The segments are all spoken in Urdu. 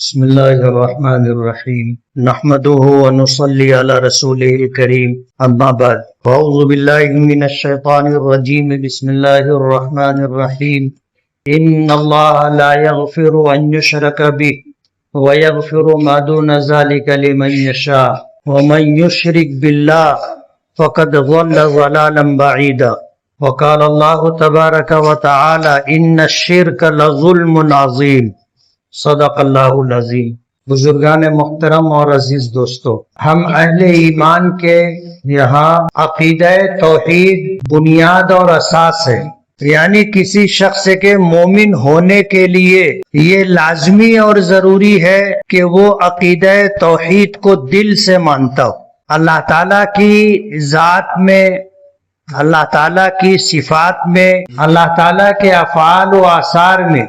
بسم اللہ الرحمن الرحیم نحمده ونصلی علی رسوله الکریم اما بعد اعوذ باللہ من الشیطان الرجیم بسم اللہ الرحمن الرحیم ان اللہ لا یغفر ان یشرک به ویغفر ما دون ذلک لمن یشاء ومن یشرک باللہ فقد ضل ضلالا بعیدا وقال اللہ تبارک وتعالی ان الشرک لظلم عظیم صدق اللہ العظیم۔ بزرگان محترم اور عزیز دوستو، ہم اہل ایمان کے یہاں عقیدہ توحید بنیاد اور اساس ہے، یعنی کسی شخص کے مومن ہونے کے لیے یہ لازمی اور ضروری ہے کہ وہ عقیدہ توحید کو دل سے مانتا ہو، اللہ تعالیٰ کی ذات میں، اللہ تعالیٰ کی صفات میں، اللہ تعالیٰ کے افعال و آثار میں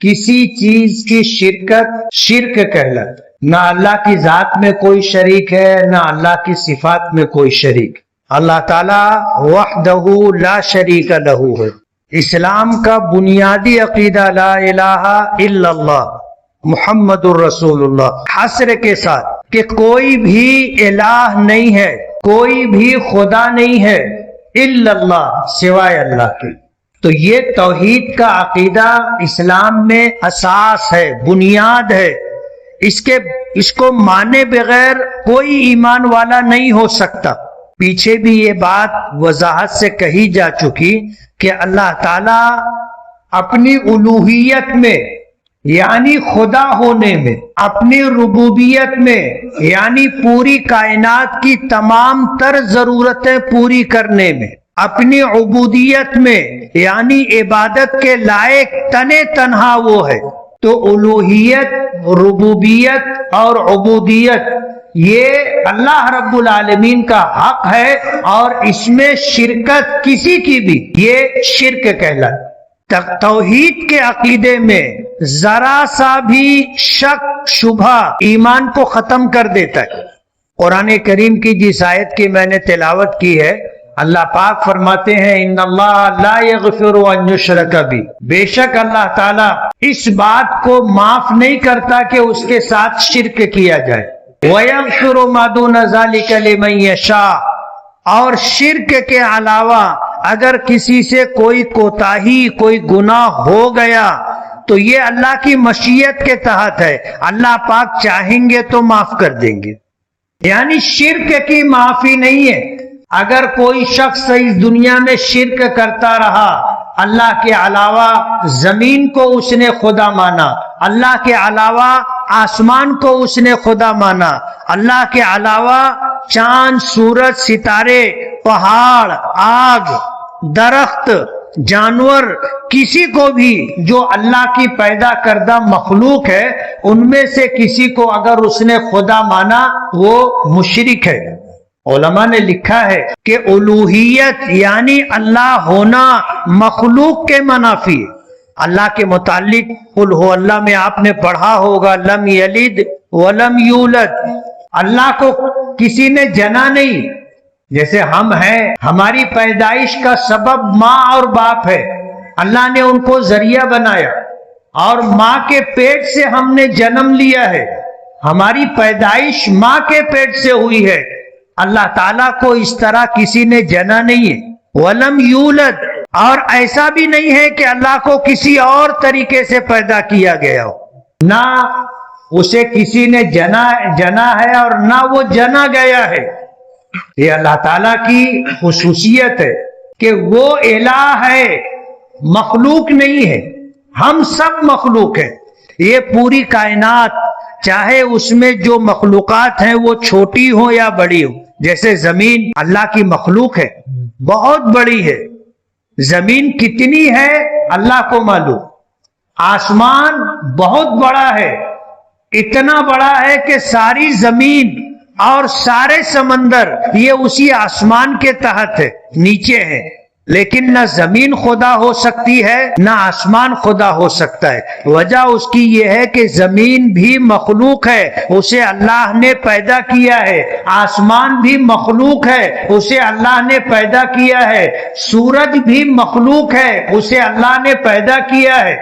کسی چیز کی شرک کہلاتا ہے۔ نہ اللہ کی ذات میں کوئی شریک ہے، نہ اللہ کی صفات میں کوئی شریک۔ اللہ تعالیٰ وحدہ لا شریک لہ ہے۔ اسلام کا بنیادی عقیدہ لا الہ الا اللہ محمد الرسول اللہ، حصر کے ساتھ کہ کوئی بھی الہ نہیں ہے، کوئی بھی خدا نہیں ہے الا اللہ، سوائے اللہ کے۔ تو یہ توحید کا عقیدہ اسلام میں اساس ہے، بنیاد ہے، اس کو مانے بغیر کوئی ایمان والا نہیں ہو سکتا۔ پیچھے بھی یہ بات وضاحت سے کہی جا چکی کہ اللہ تعالیٰ اپنی الوہیت میں یعنی خدا ہونے میں، اپنی ربوبیت میں یعنی پوری کائنات کی تمام تر ضرورتیں پوری کرنے میں، اپنی عبودیت میں یعنی عبادت کے لائق تنے تنہا وہ ہے۔ تو الوہیت، ربوبیت اور عبودیت یہ اللہ رب العالمین کا حق ہے، اور اس میں شرکت کسی کی بھی یہ شرک کہلاتا۔ توحید کے عقیدے میں ذرا سا بھی شک شبہ ایمان کو ختم کر دیتا ہے۔ قرآن کریم کی جس آیت کی میں نے تلاوت کی ہے، اللہ پاک فرماتے ہیں ان اللہ لا یغفر ان یشرک بہ، بے شک اللہ تعالیٰ اس بات کو معاف نہیں کرتا کہ اس کے ساتھ شرک کیا جائے، ویغفر ما دون ذلک لمن یشاء، اور شرک کے علاوہ اگر کسی سے کوئی کوتاہی، کوئی گناہ ہو گیا تو یہ اللہ کی مشیت کے تحت ہے، اللہ پاک چاہیں گے تو معاف کر دیں گے، یعنی شرک کی معافی نہیں ہے۔ اگر کوئی شخص اس دنیا میں شرک کرتا رہا، اللہ کے علاوہ زمین کو اس نے خدا مانا، اللہ کے علاوہ آسمان کو اس نے خدا مانا، اللہ کے علاوہ چاند، سورج، ستارے، پہاڑ، آگ، درخت، جانور، کسی کو بھی جو اللہ کی پیدا کردہ مخلوق ہے ان میں سے کسی کو اگر اس نے خدا مانا وہ مشرک ہے۔ علماء نے لکھا ہے کہ الوہیت یعنی اللہ ہونا مخلوق کے منافی ہے۔ اللہ کے متعلق قل ہو اللہ میں آپ نے پڑھا ہوگا لم یلد ولم یولد، اللہ کو کسی نے جنا نہیں، جیسے ہم ہیں، ہماری پیدائش کا سبب ماں اور باپ ہے، اللہ نے ان کو ذریعہ بنایا، اور ماں کے پیٹ سے ہم نے جنم لیا ہے، ہماری پیدائش ماں کے پیٹ سے ہوئی ہے۔ اللہ تعالیٰ کو اس طرح کسی نے جنا نہیں ہے۔ ولم یولد، اور ایسا بھی نہیں ہے کہ اللہ کو کسی اور طریقے سے پیدا کیا گیا ہو، نہ اسے کسی نے جنا ہے اور نہ وہ جنا گیا ہے۔ یہ اللہ تعالیٰ کی خصوصیت ہے کہ وہ الہ ہے، مخلوق نہیں ہے۔ ہم سب مخلوق ہیں، یہ پوری کائنات، چاہے اس میں جو مخلوقات ہیں وہ چھوٹی ہو یا بڑی ہو، جیسے زمین اللہ کی مخلوق ہے، بہت بڑی ہے، زمین کتنی ہے اللہ کو معلوم، آسمان بہت بڑا ہے، اتنا بڑا ہے کہ ساری زمین اور سارے سمندر یہ اسی آسمان کے تحت ہے، نیچے ہے، لیکن نہ زمین خدا ہو سکتی ہے نہ آسمان خدا ہو سکتا ہے۔ وجہ اس کی یہ ہے کہ زمین بھی مخلوق ہے، اسے اللہ نے پیدا کیا ہے، آسمان بھی مخلوق ہے، اسے اللہ نے پیدا کیا ہے، سورج بھی مخلوق ہے، اسے اللہ نے پیدا کیا ہے،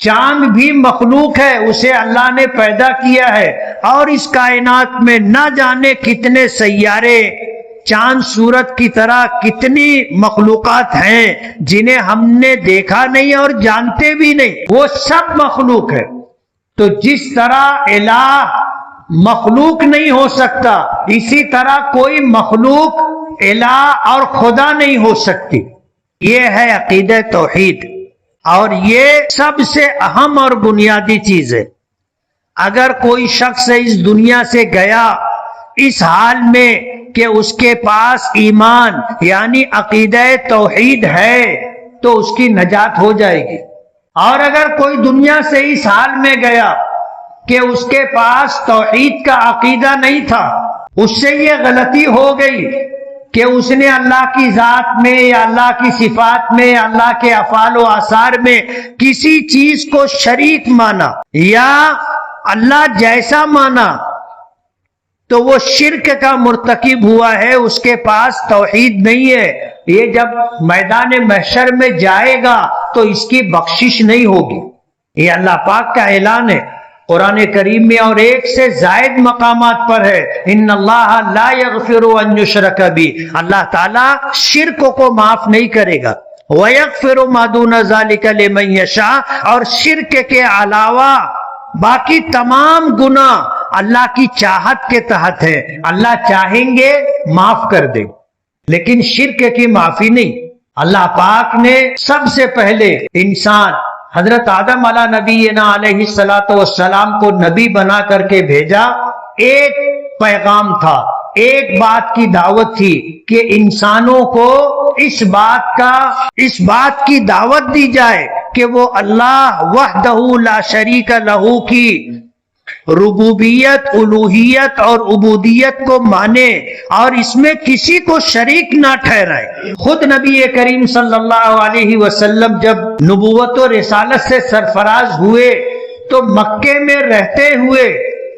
چاند بھی مخلوق ہے، اسے اللہ نے پیدا کیا ہے، اور اس کائنات میں نہ جانے کتنے سیارے، چاند سورج کی طرح کتنی مخلوقات ہیں جنہیں ہم نے دیکھا نہیں اور جانتے بھی نہیں، وہ سب مخلوق ہے۔ تو جس طرح الہ مخلوق نہیں ہو سکتا، اسی طرح کوئی مخلوق الہ اور خدا نہیں ہو سکتی۔ یہ ہے عقیدہ توحید، اور یہ سب سے اہم اور بنیادی چیز ہے۔ اگر کوئی شخص اس دنیا سے گیا اس حال میں کہ اس کے پاس ایمان یعنی عقیدہ توحید ہے تو اس کی نجات ہو جائے گی، اور اگر کوئی دنیا سے اس حال میں گیا کہ اس کے پاس توحید کا عقیدہ نہیں تھا، اس سے یہ غلطی ہو گئی کہ اس نے اللہ کی ذات میں یا اللہ کی صفات میں یا اللہ کے افعال و آثار میں کسی چیز کو شریک مانا یا اللہ جیسا مانا، تو وہ شرک کا مرتکب ہوا ہے، اس کے پاس توحید نہیں ہے۔ یہ جب میدان محشر میں جائے گا تو اس کی بخشش نہیں ہوگی۔ یہ اللہ پاک کا اعلان ہے قرآن کریم میں، اور ایک سے زائد مقامات پر ہے، ان اللہ لا یغفر ان یشرک بہ، اللہ تعالیٰ شرک کو معاف نہیں کرے گا، ویغفر ما دون ذلک لمن یشاء، اور شرک کے علاوہ باقی تمام گناہ اللہ کی چاہت کے تحت ہے، اللہ چاہیں گے معاف کر دے، لیکن شرک کی معافی نہیں۔ اللہ پاک نے سب سے پہلے انسان حضرت آدم علیہ نبینا علیہ السلام کو نبی بنا کر کے بھیجا۔ ایک پیغام تھا، ایک بات کی دعوت تھی کہ انسانوں کو اس بات کی دعوت دی جائے کہ وہ اللہ وحدہ لا شریک لہ کی ربوبیت، الوہیت اور عبودیت کو مانے اور اس میں کسی کو شریک نہ ٹھہرائے۔ خود نبی کریم صلی اللہ علیہ وسلم جب نبوت و رسالت سے سرفراز ہوئے تو مکے میں رہتے ہوئے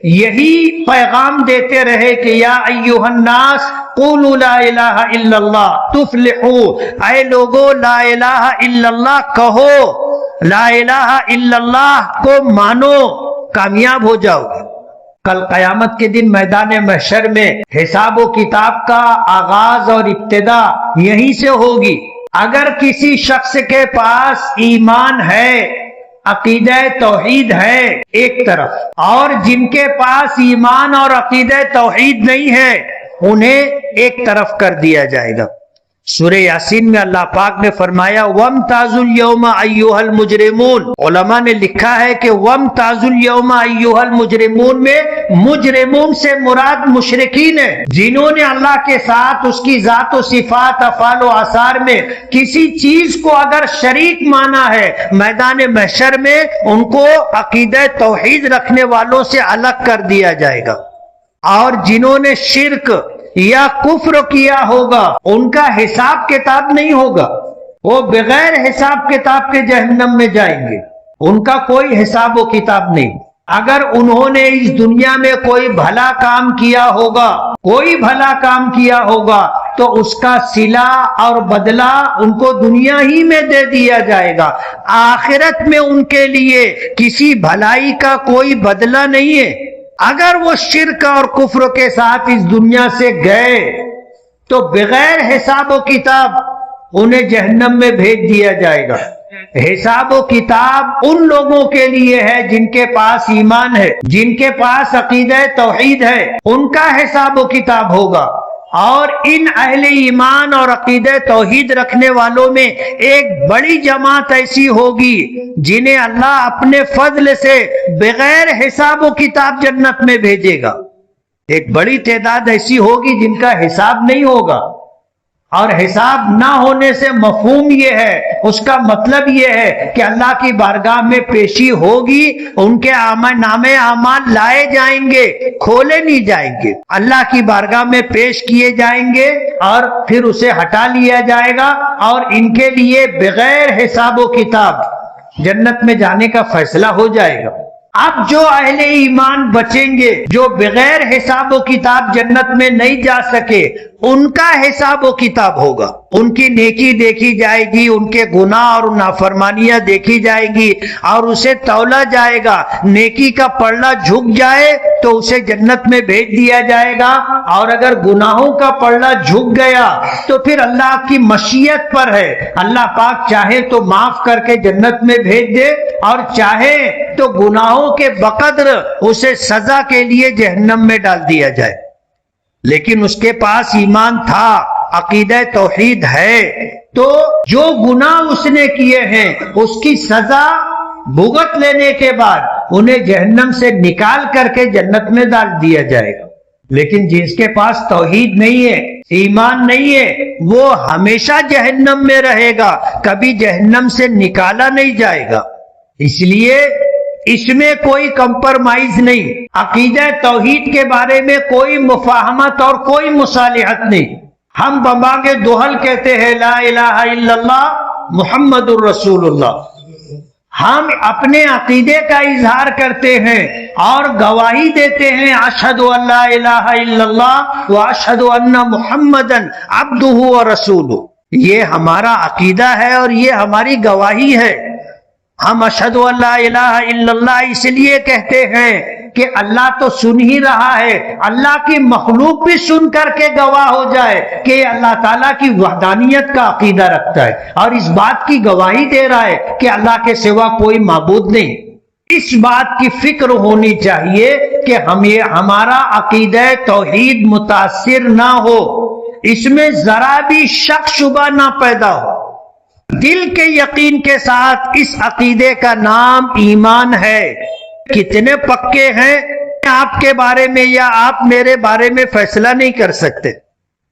یہی پیغام دیتے رہے کہ یا ایھا الناس قولوا لا الہ الا اللہ تفلحوا، اے لوگو لا الہ الا اللہ کہو، لا الہ الا اللہ کو مانو، کامیاب ہو جاؤ گے۔ کل قیامت کے دن میدان محشر میں حساب و کتاب کا آغاز اور ابتدا یہیں سے ہوگی۔ اگر کسی شخص کے پاس ایمان ہے، عقیدہ توحید ہے ایک طرف، اور جن کے پاس ایمان اور عقیدہ توحید نہیں ہے انہیں ایک طرف کر دیا جائے گا۔ سورہ یاسین میں اللہ پاک نے فرمایا وَامْتَازُوا الْيَوْمَ أَيُّهَا الْمُجْرِمُونَ، علماء نے لکھا ہے کہ وَامْتَازُوا الْيَوْمَ أَيُّهَا الْمُجْرِمُونَ میں مجرمون سے مراد مشرکین ہیں، جنہوں نے اللہ کے ساتھ اس کی ذات و صفات، افعال و آثار میں کسی چیز کو اگر شریک مانا ہے، میدان محشر میں ان کو عقیدہ توحید رکھنے والوں سے الگ کر دیا جائے گا، اور جنہوں نے شرک یا کفر کیا ہوگا ان کا حساب کتاب نہیں ہوگا، وہ بغیر حساب کتاب کے جہنم میں جائیں گے، ان کا کوئی حساب و کتاب نہیں۔ اگر انہوں نے اس دنیا میں کوئی بھلا کام کیا ہوگا تو اس کا صلہ اور بدلہ ان کو دنیا ہی میں دے دیا جائے گا، آخرت میں ان کے لیے کسی بھلائی کا کوئی بدلہ نہیں ہے۔ اگر وہ شرک اور کفر کے ساتھ اس دنیا سے گئے تو بغیر حساب و کتاب انہیں جہنم میں بھیج دیا جائے گا۔ حساب و کتاب ان لوگوں کے لیے ہے جن کے پاس ایمان ہے، جن کے پاس عقیدہ توحید ہے، ان کا حساب و کتاب ہوگا، اور ان اہل ایمان اور عقیدہ توحید رکھنے والوں میں ایک بڑی جماعت ایسی ہوگی جنہیں اللہ اپنے فضل سے بغیر حساب و کتاب جنت میں بھیجے گا۔ ایک بڑی تعداد ایسی ہوگی جن کا حساب نہیں ہوگا، اور حساب نہ ہونے سے مفہوم یہ ہے، اس کا مطلب یہ ہے کہ اللہ کی بارگاہ میں پیشی ہوگی، ان کے نامے اعمال لائے جائیں گے، کھولے نہیں جائیں گے، اللہ کی بارگاہ میں پیش کیے جائیں گے اور پھر اسے ہٹا لیا جائے گا، اور ان کے لیے بغیر حساب و کتاب جنت میں جانے کا فیصلہ ہو جائے گا۔ اب جو اہل ایمان بچیں گے، جو بغیر حساب و کتاب جنت میں نہیں جا سکے، ان کا حساب و کتاب ہوگا، ان کی نیکی دیکھی جائے گی، ان کے گناہ اور نافرمانیاں دیکھی جائے گی اور اسے تولا جائے گا۔ نیکی کا پلڑا جھک جائے تو اسے جنت میں بھیج دیا جائے گا، اور اگر گناہوں کا پلڑا جھک گیا تو پھر اللہ کی مشیت پر ہے، اللہ پاک چاہے تو معاف کر کے جنت میں بھیج دے اور چاہے تو گناہوں کے بقدر اسے سزا کے لیے جہنم میں ڈال دیا جائے۔ لیکن اس کے پاس ایمان تھا، عقیدہ توحید ہے، تو جو گناہ اس نے کیے ہیں اس کی سزا بھگت لینے کے بعد انہیں جہنم سے نکال کر کے جنت میں ڈال دیا جائے گا۔ لیکن جس کے پاس توحید نہیں ہے، ایمان نہیں ہے، وہ ہمیشہ جہنم میں رہے گا، کبھی جہنم سے نکالا نہیں جائے گا۔ اس لیے اس میں کوئی کمپرمائز نہیں، عقیدہ توحید کے بارے میں کوئی مفاہمت اور کوئی مصالحت نہیں۔ ہم بمبانگ دوحل کہتے ہیں لا الہ الا اللہ محمد الرسول اللہ، ہم اپنے عقیدے کا اظہار کرتے ہیں اور گواہی دیتے ہیں اشہد ان لا الہ الا اللہ واشہد ان محمدا عبدہ ورسولہ، یہ ہمارا عقیدہ ہے اور یہ ہماری گواہی ہے۔ ہم اشہد ان لا الہ الا اللہ اس لیے کہتے ہیں کہ اللہ تو سن ہی رہا ہے، اللہ کی مخلوق بھی سن کر کے گواہ ہو جائے کہ اللہ تعالیٰ کی وحدانیت کا عقیدہ رکھتا ہے اور اس بات کی گواہی دے رہا ہے کہ اللہ کے سوا کوئی معبود نہیں۔ اس بات کی فکر ہونی چاہیے کہ ہمارا عقیدہ توحید متاثر نہ ہو، اس میں ذرا بھی شک شبہ نہ پیدا ہو، دل کے یقین کے ساتھ اس عقیدے کا نام ایمان ہے۔ کتنے پکے ہیں آپ کے بارے میں یا آپ میرے بارے میں فیصلہ نہیں کر سکتے۔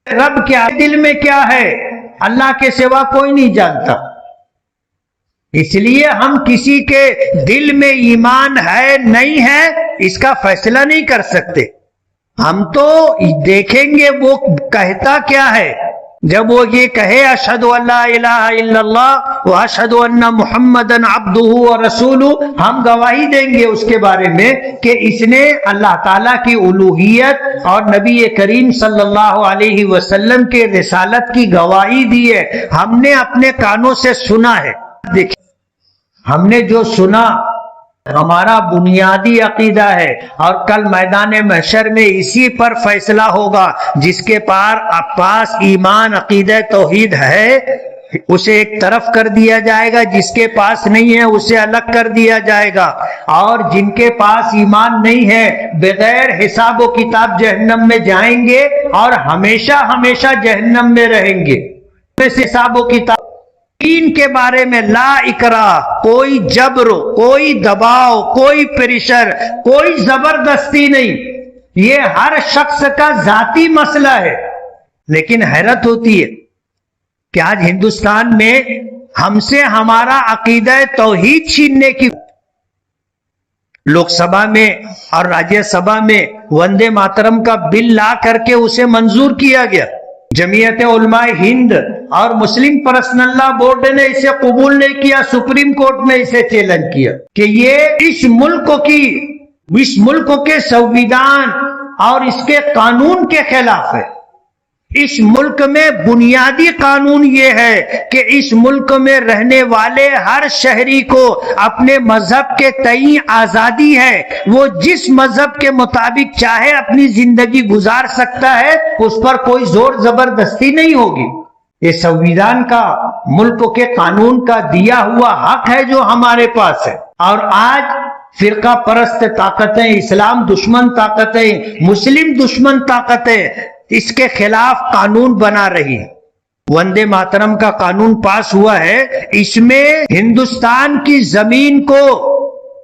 رب کیا دل میں کیا ہے اللہ کے سوا کوئی نہیں جانتا، اس لیے ہم کسی کے دل میں ایمان ہے نہیں ہے اس کا فیصلہ نہیں کر سکتے۔ ہم تو دیکھیں گے وہ کہتا کیا ہے، جب وہ یہ کہے اشہد ان لا الہ الا اللہ واشہد ان محمدا عبدہ ورسولہ، ہم گواہی دیں گے اس کے بارے میں کہ اس نے اللہ تعالیٰ کی الوہیت اور نبی کریم صلی اللہ علیہ وسلم کے رسالت کی گواہی دی ہے، ہم نے اپنے کانوں سے سنا ہے۔ دیکھیں ہم نے جو سنا ہمارا بنیادی عقیدہ ہے، اور کل میدان محشر میں اسی پر فیصلہ ہوگا۔ جس کے پاس ایمان عقیدہ توحید ہے اسے ایک طرف کر دیا جائے گا، جس کے پاس نہیں ہے اسے الگ کر دیا جائے گا، اور جن کے پاس ایمان نہیں ہے بغیر حساب و کتاب جہنم میں جائیں گے اور ہمیشہ ہمیشہ جہنم میں رہیں گے۔ حساب و کتاب دین کے بارے میں لا اکراہ، کوئی جبر، کوئی دباؤ، کوئی پریشر، کوئی زبردستی نہیں، یہ ہر شخص کا ذاتی مسئلہ ہے۔ لیکن حیرت ہوتی ہے کہ آج ہندوستان میں ہم سے ہمارا عقیدہ توحید چھیننے کی لوک سبھا میں اور راجیہ سبھا میں وندے ماترم کا بل لا کر کے اسے منظور کیا گیا۔ جمعیت علماء ہند اور مسلم پرسنل لا بورڈ نے اسے قبول نہیں کیا، سپریم کورٹ میں اسے چیلنج کیا کہ یہ اس ملک کے سنویدھان اور اس کے قانون کے خلاف ہے۔ اس ملک میں بنیادی قانون یہ ہے کہ اس ملک میں رہنے والے ہر شہری کو اپنے مذہب کے تئیں آزادی ہے، وہ جس مذہب کے مطابق چاہے اپنی زندگی گزار سکتا ہے، اس پر کوئی زور زبردستی نہیں ہوگی۔ یہ سنویدھان کا، ملک کے قانون کا دیا ہوا حق ہے جو ہمارے پاس ہے، اور آج فرقہ پرست طاقتیں، اسلام دشمن طاقتیں، مسلم دشمن طاقتیں اس کے خلاف قانون بنا رہی ہے۔ وندے ماترم کا قانون پاس ہوا ہے، اس میں ہندوستان کی زمین کو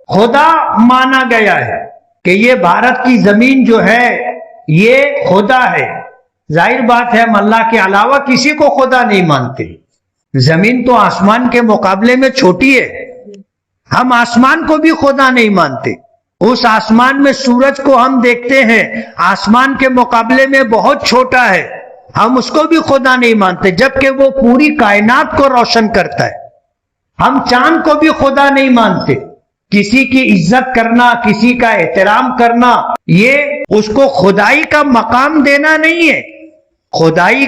خدا مانا گیا ہے کہ یہ بھارت کی زمین جو ہے یہ خدا ہے۔ ظاہر بات ہے ہم اللہ کے علاوہ کسی کو خدا نہیں مانتے، زمین تو آسمان کے مقابلے میں چھوٹی ہے، ہم آسمان کو بھی خدا نہیں مانتے۔ اس آسمان میں سورج کو ہم دیکھتے ہیں، آسمان کے مقابلے میں بہت چھوٹا ہے، ہم اس کو بھی خدا نہیں مانتے، جبکہ وہ پوری کائنات کو روشن کرتا ہے۔ ہم چاند کو بھی خدا نہیں مانتے۔ کسی کی عزت کرنا، کسی کا احترام کرنا، یہ اس کو خدائی کا مقام دینا نہیں ہے۔ خدائی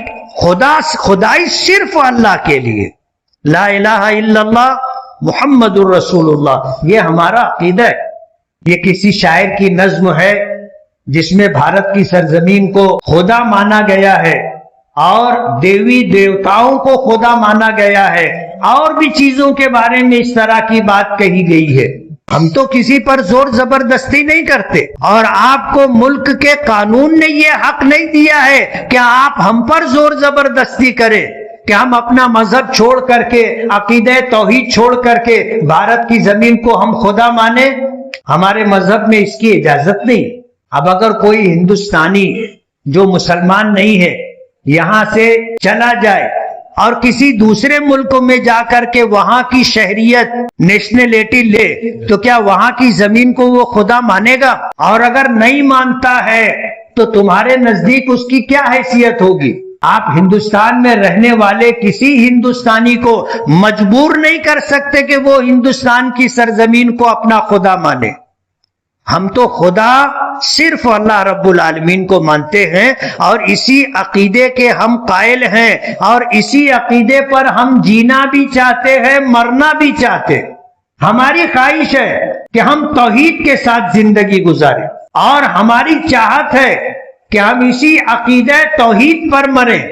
صرف اللہ کے لیے، لا الہ الا اللہ محمد الرسول اللہ، یہ ہمارا عقیدہ ہے۔ یہ کسی شاعر کی نظم ہے جس میں بھارت کی سرزمین کو خدا مانا گیا ہے اور دیوی دیوتاؤں کو خدا مانا گیا ہے، اور بھی چیزوں کے بارے میں اس طرح کی بات کہی گئی ہے۔ ہم تو کسی پر زور زبردستی نہیں کرتے، اور آپ کو ملک کے قانون نے یہ حق نہیں دیا ہے کہ آپ ہم پر زور زبردستی کریں کہ ہم اپنا مذہب چھوڑ کر کے، عقیدہ توحید چھوڑ کر کے بھارت کی زمین کو ہم خدا مانیں۔ ہمارے مذہب میں اس کی اجازت نہیں۔ اب اگر کوئی ہندوستانی جو مسلمان نہیں ہے یہاں سے چلا جائے اور کسی دوسرے ملک میں جا کر کے وہاں کی شہریت، نیشنلٹی لے، تو کیا وہاں کی زمین کو وہ خدا مانے گا؟ اور اگر نہیں مانتا ہے تو تمہارے نزدیک اس کی کیا حیثیت ہوگی؟ آپ ہندوستان میں رہنے والے کسی ہندوستانی کو مجبور نہیں کر سکتے کہ وہ ہندوستان کی سرزمین کو اپنا خدا مانے۔ ہم تو خدا صرف اللہ رب العالمین کو مانتے ہیں، اور اسی عقیدے کے ہم قائل ہیں، اور اسی عقیدے پر ہم جینا بھی چاہتے ہیں، مرنا بھی چاہتے ہیں۔ ہماری خواہش ہے کہ ہم توحید کے ساتھ زندگی گزاریں، اور ہماری چاہت ہے کہ ہم اسی عقیدہ توحید پر مریں۔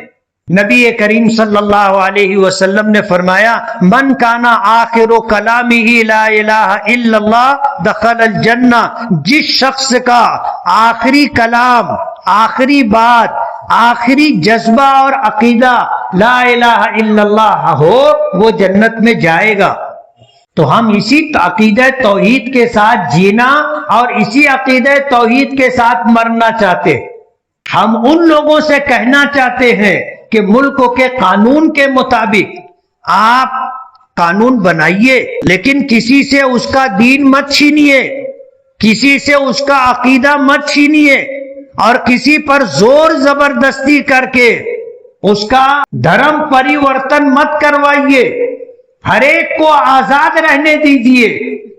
نبی کریم صلی اللہ علیہ وسلم نے فرمایا، من کانا آخر کلامہ لا الہ الا اللہ دخل الجنہ، جس شخص کا آخری کلام، آخری بات، آخری جذبہ اور عقیدہ لا الہ الا اللہ ہو، وہ جنت میں جائے گا۔ تو ہم اسی عقیدہ توحید کے ساتھ جینا اور اسی عقیدہ توحید کے ساتھ مرنا چاہتے۔ ہم ان لوگوں سے کہنا چاہتے ہیں کہ ملک کے قانون کے مطابق آپ قانون بنائیے، لیکن کسی سے اس کا دین مت چھینیے، کسی سے اس کا عقیدہ مت چھینیے، اور کسی پر زور زبردستی کر کے اس کا دھرم پریورتن مت کروائیے۔ ہر ایک کو آزاد رہنے دیجیے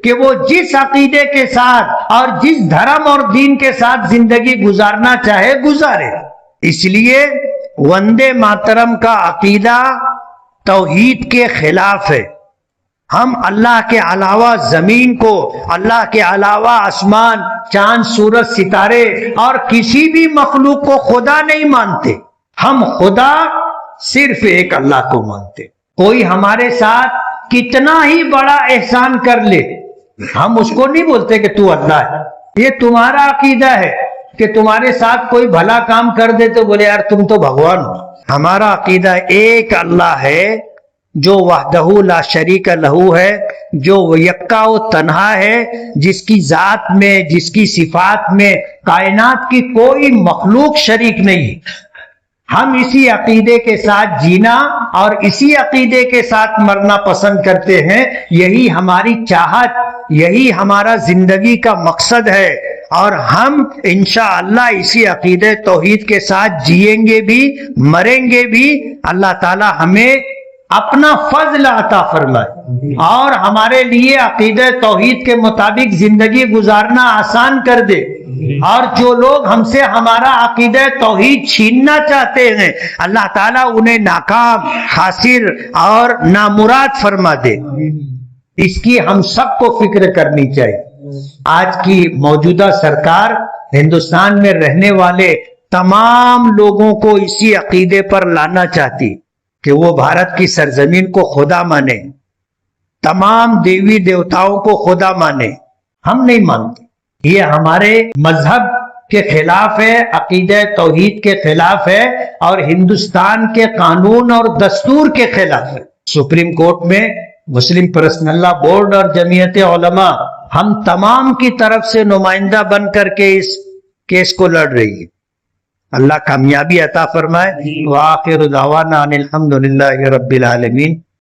کہ وہ جس عقیدے کے ساتھ اور جس دھرم اور دین کے ساتھ زندگی گزارنا چاہے گزارے۔ اس لیے وندے ماترم کا عقیدہ توحید کے خلاف ہے۔ ہم اللہ کے علاوہ زمین کو، اللہ کے علاوہ آسمان، چاند، سورج، ستارے اور کسی بھی مخلوق کو خدا نہیں مانتے۔ ہم خدا صرف ایک اللہ کو مانتے۔ کوئی ہمارے ساتھ کتنا ہی بڑا احسان کر لے، ہم اس کو نہیں بولتے کہ تو اللہ ہے۔ یہ تمہارا عقیدہ ہے کہ تمہارے ساتھ کوئی بھلا کام کر دے تو بولے یار تم تو بھگوان ہو۔ ہمارا عقیدہ ایک اللہ ہے جو وحدہ لا شریک لہ ہے، جو یکا و تنہا ہے، جس کی ذات میں، جس کی صفات میں کائنات کی کوئی مخلوق شریک نہیں۔ ہم اسی عقیدے کے ساتھ جینا اور اسی عقیدے کے ساتھ مرنا پسند کرتے ہیں۔ یہی ہماری چاہت، یہی ہمارا زندگی کا مقصد ہے، اور ہم انشاءاللہ اسی عقیدے توحید کے ساتھ جئیں گے بھی، مریں گے بھی۔ اللہ تعالی ہمیں اپنا فضل عطا فرمائے اور ہمارے لیے عقیدہ توحید کے مطابق زندگی گزارنا آسان کر دے، اور جو لوگ ہم سے ہمارا عقیدہ توحید چھیننا چاہتے ہیں اللہ تعالیٰ انہیں ناکام، خاسر اور نامراد فرما دے۔ اس کی ہم سب کو فکر کرنی چاہیے۔ آج کی موجودہ سرکار ہندوستان میں رہنے والے تمام لوگوں کو اسی عقیدے پر لانا چاہتی کہ وہ بھارت کی سرزمین کو خدا مانے، تمام دیوی دیوتاؤں کو خدا مانے۔ ہم نہیں مانتے، یہ ہمارے مذہب کے خلاف ہے، عقیدہ توحید کے خلاف ہے، اور ہندوستان کے قانون اور دستور کے خلاف ہے۔ سپریم کورٹ میں مسلم پرسنل لا بورڈ اور جمعیت علماء ہم تمام کی طرف سے نمائندہ بن کر کے اس کیس کو لڑ رہی ہے۔ اللہ کامیابی عطا فرمائے۔ وآخر دعوانا ان الحمد للہ رب العالمین۔